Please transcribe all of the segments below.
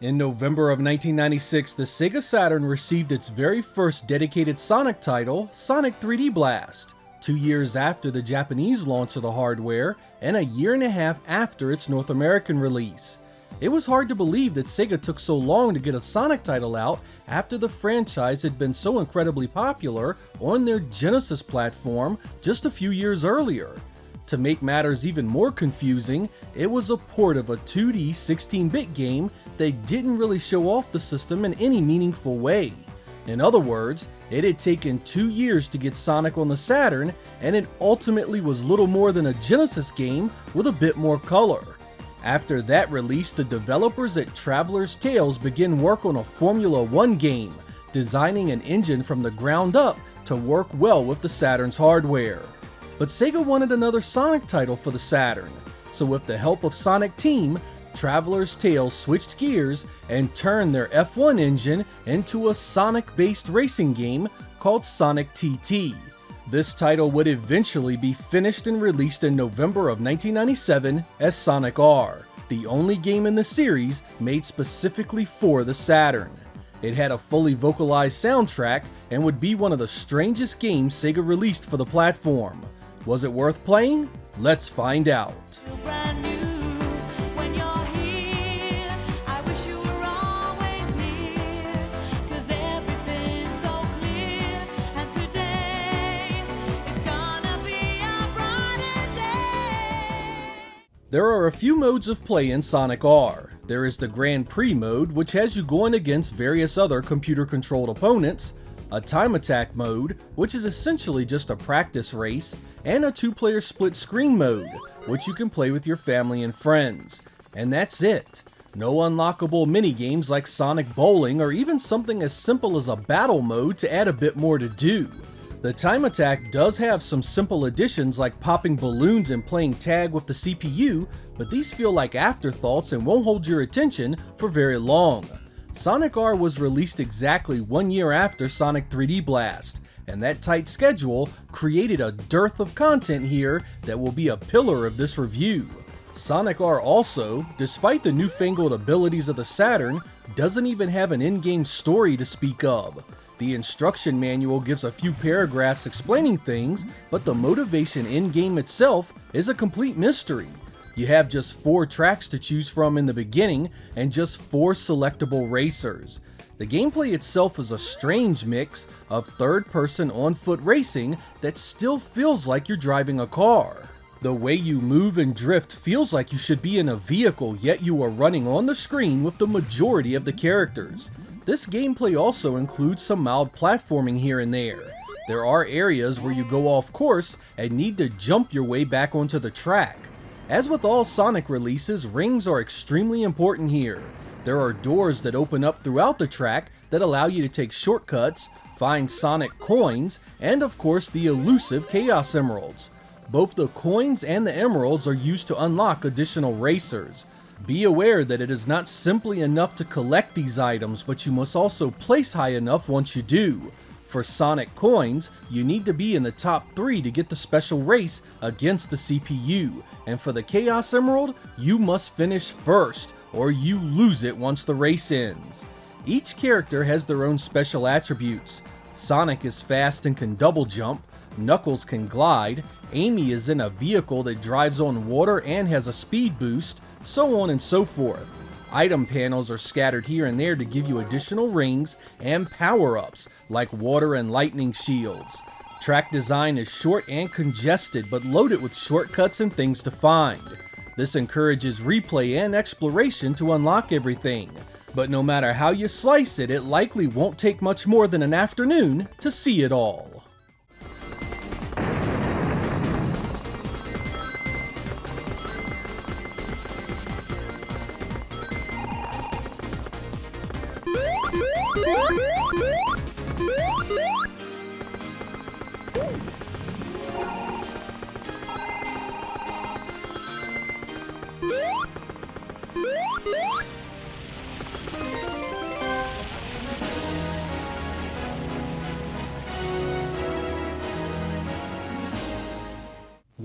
In November of 1996, the Sega Saturn received its very first dedicated Sonic title, Sonic 3D Blast, 2 years after the Japanese launch of the hardware and a year and a half after its North American release. It was hard to believe that Sega took so long to get a Sonic title out after the franchise had been so incredibly popular on their Genesis platform just a few years earlier. To make matters even more confusing, it was a port of a 2D 16-bit game that didn't really show off the system in any meaningful way. In other words, it had taken 2 years to get Sonic on the Saturn, and it ultimately was little more than a Genesis game with a bit more color. After that release, the developers at Traveler's Tales began work on a Formula 1 game, designing an engine from the ground up to work well with the Saturn's hardware. But Sega wanted another Sonic title for the Saturn, so with the help of Sonic Team, Traveler's Tales switched gears and turned their F1 engine into a Sonic-based racing game called Sonic TT. This title would eventually be finished and released in November of 1997 as Sonic R, the only game in the series made specifically for the Saturn. It had a fully vocalized soundtrack and would be one of the strangest games Sega released for the platform. Was it worth playing? Let's find out. There are a few modes of play in Sonic R. There is the Grand Prix mode, which has you going against various other computer-controlled opponents, a time attack mode, which is essentially just a practice race, and a 2-player split screen mode, which you can play with your family and friends. And that's it. No unlockable minigames like Sonic Bowling or even something as simple as a battle mode to add a bit more to do. The time attack does have some simple additions like popping balloons and playing tag with the CPU, but these feel like afterthoughts and won't hold your attention for very long. Sonic R was released exactly 1 year after Sonic 3D Blast, and that tight schedule created a dearth of content here that will be a pillar of this review. Sonic R also, despite the newfangled abilities of the Saturn, doesn't even have an in-game story to speak of. The instruction manual gives a few paragraphs explaining things, but the motivation in-game itself is a complete mystery. You have just 4 tracks to choose from in the beginning, and just 4 selectable racers. The gameplay itself is a strange mix of third-person on-foot racing that still feels like you're driving a car. The way you move and drift feels like you should be in a vehicle, yet you are running on the screen with the majority of the characters. This gameplay also includes some mild platforming here and there. There are areas where you go off course and need to jump your way back onto the track. As with all Sonic releases, rings are extremely important here. There are doors that open up throughout the track that allow you to take shortcuts, find Sonic coins, and of course the elusive Chaos Emeralds. Both the coins and the emeralds are used to unlock additional racers. Be aware that it is not simply enough to collect these items, but you must also place high enough once you do. For Sonic coins, you need to be in the top 3 to get the special race against the CPU, and for the Chaos Emerald, you must finish first, or you lose it once the race ends. Each character has their own special attributes. Sonic is fast and can double jump, Knuckles can glide, Amy is in a vehicle that drives on water and has a speed boost, so on and so forth. Item panels are scattered here and there to give you additional rings and power-ups like water and lightning shields. Track design is short and congested but loaded with shortcuts and things to find. This encourages replay and exploration to unlock everything. But no matter how you slice it, it likely won't take much more than an afternoon to see it all.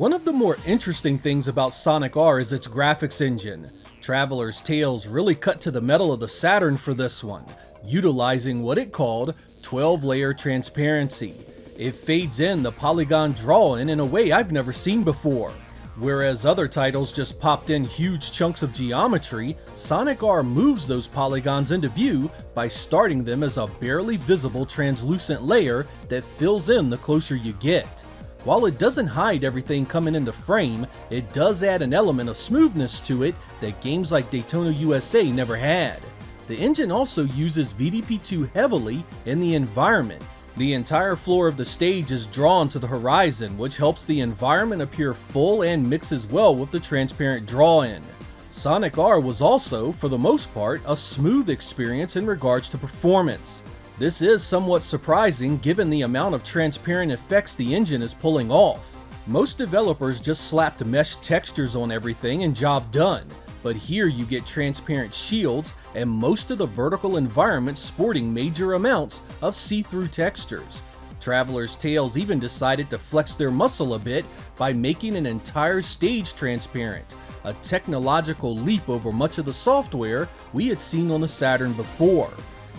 One of the more interesting things about Sonic R is its graphics engine. Traveler's Tales really cut to the metal of the Saturn for this one, utilizing what it called 12-layer transparency. It fades in the polygon drawing in a way I've never seen before. Whereas other titles just popped in huge chunks of geometry, Sonic R moves those polygons into view by starting them as a barely visible translucent layer that fills in the closer you get. While it doesn't hide everything coming into frame, it does add an element of smoothness to it that games like Daytona USA never had. The engine also uses VDP2 heavily in the environment. The entire floor of the stage is drawn to the horizon, which helps the environment appear full and mixes well with the transparent draw-in. Sonic R was also, for the most part, a smooth experience in regards to performance. This is somewhat surprising given the amount of transparent effects the engine is pulling off. Most developers just slapped mesh textures on everything and job done, but here you get transparent shields and most of the vertical environment sporting major amounts of see-through textures. Traveler's Tales even decided to flex their muscle a bit by making an entire stage transparent, a technological leap over much of the software we had seen on the Saturn before.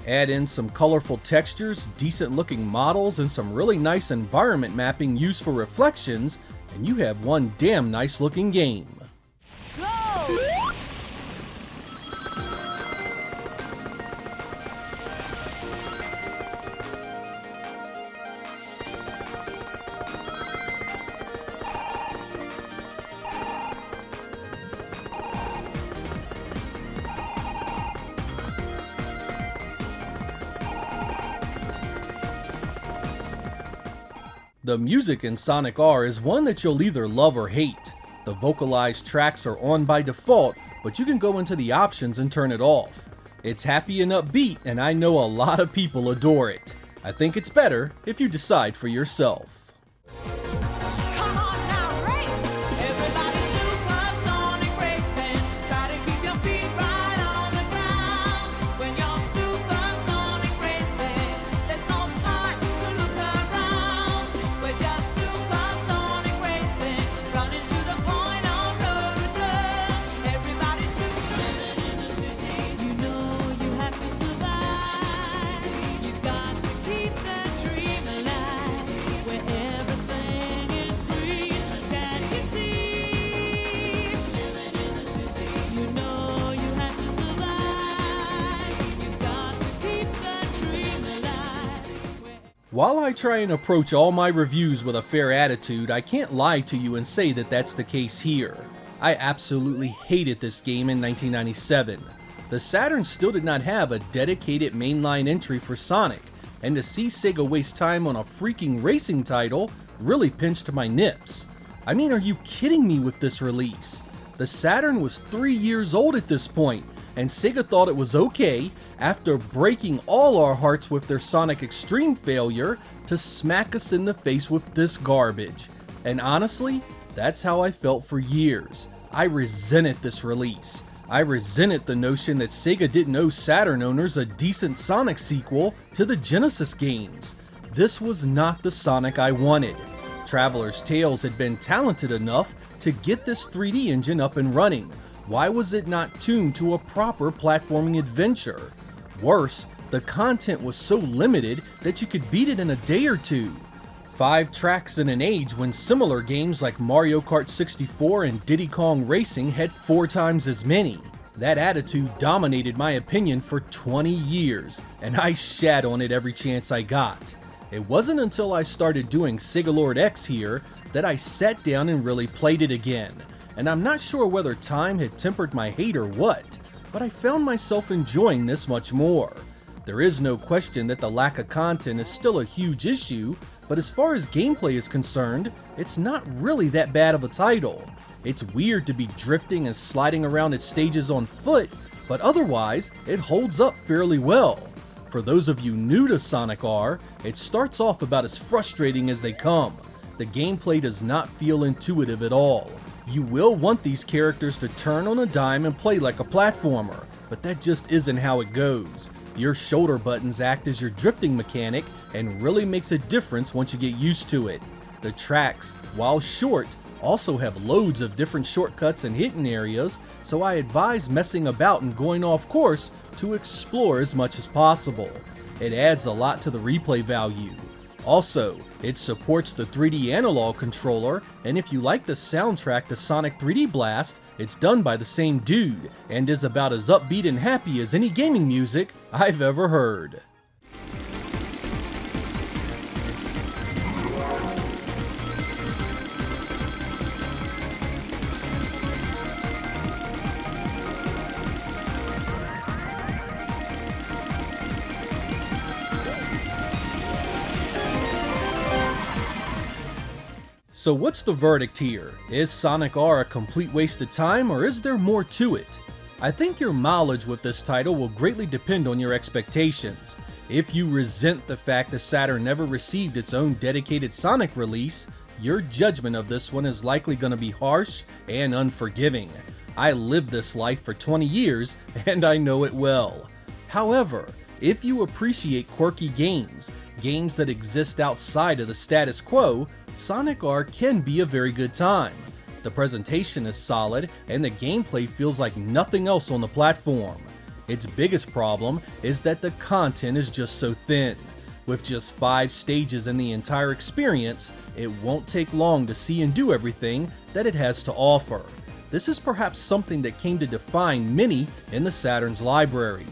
Add in some colorful textures, decent looking models, and some really nice environment mapping used for reflections, and you have one damn nice looking game. Go! The music in Sonic R is one that you'll either love or hate. The vocalized tracks are on by default, but you can go into the options and turn it off. It's happy and upbeat, and I know a lot of people adore it. I think it's better if you decide for yourself. Come on now, race! Everybody supersonic racing. Try to keep your feet right on the ground. When you're supersonic racing, there's no time to look around. We're just supersonic racing, running to the point of no return. Everybody's superman in the city. You know you have to survive. You've got to keep that dream alive. Where everything is free, can't you see? Living in the city. You know you have to survive. You've got to keep that dream alive. While I try and approach all my reviews with a fair attitude, I can't lie to you and say that that's the case here. I absolutely hated this game in 1997. The Saturn still did not have a dedicated mainline entry for Sonic, and to see Sega waste time on a freaking racing title really pinched my nips. I mean, are you kidding me with this release? The Saturn was 3 years old at this point, and Sega thought it was okay, after breaking all our hearts with their Sonic Extreme failure, to smack us in the face with this garbage. And honestly, that's how I felt for years. I resented this release. I resented the notion that Sega didn't owe Saturn owners a decent Sonic sequel to the Genesis games. This was not the Sonic I wanted. Traveler's Tales had been talented enough to get this 3D engine up and running. Why was it not tuned to a proper platforming adventure? Worse, the content was so limited that you could beat it in a day or two. 5 tracks in an age when similar games like Mario Kart 64 and Diddy Kong Racing had 4 times as many. That attitude dominated my opinion for 20 years, and I shat on it every chance I got. It wasn't until I started doing Sega Lord X here that I sat down and really played it again, and I'm not sure whether time had tempered my hate or what, but I found myself enjoying this much more. There is no question that the lack of content is still a huge issue, but as far as gameplay is concerned, it's not really that bad of a title. It's weird to be drifting and sliding around its stages on foot, but otherwise, it holds up fairly well. For those of you new to Sonic R, it starts off about as frustrating as they come. The gameplay does not feel intuitive at all. You will want these characters to turn on a dime and play like a platformer, but that just isn't how it goes. Your shoulder buttons act as your drifting mechanic and really makes a difference once you get used to it. The tracks, while short, also have loads of different shortcuts and hidden areas, so I advise messing about and going off course to explore as much as possible. It adds a lot to the replay value. Also, it supports the 3D analog controller, and if you like the soundtrack to Sonic 3D Blast, it's done by the same dude, and is about as upbeat and happy as any gaming music I've ever heard. So what's the verdict here? Is Sonic R a complete waste of time, or is there more to it? I think your mileage with this title will greatly depend on your expectations. If you resent the fact the Saturn never received its own dedicated Sonic release, your judgment of this one is likely going to be harsh and unforgiving. I lived this life for 20 years, and I know it well. However, if you appreciate quirky games that exist outside of the status quo, Sonic R can be a very good time. The presentation is solid, and the gameplay feels like nothing else on the platform. Its biggest problem is that the content is just so thin. With just 5 stages in the entire experience, it won't take long to see and do everything that it has to offer. This is perhaps something that came to define many in the Saturn's library.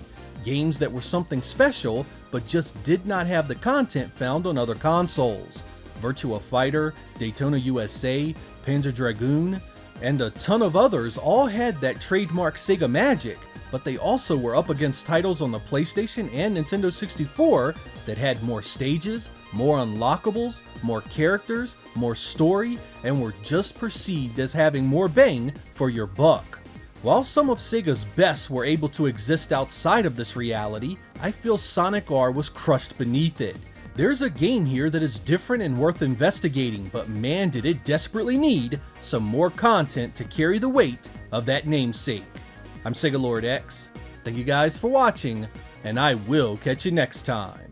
Games that were something special, but just did not have the content found on other consoles. Virtua Fighter, Daytona USA, Panzer Dragoon, and a ton of others all had that trademark Sega magic, but they also were up against titles on the PlayStation and Nintendo 64 that had more stages, more unlockables, more characters, more story, and were just perceived as having more bang for your buck. While some of Sega's best were able to exist outside of this reality, I feel Sonic R was crushed beneath it. There's a game here that is different and worth investigating, but man did it desperately need some more content to carry the weight of that namesake. I'm Sega Lord X, thank you guys for watching, and I will catch you next time.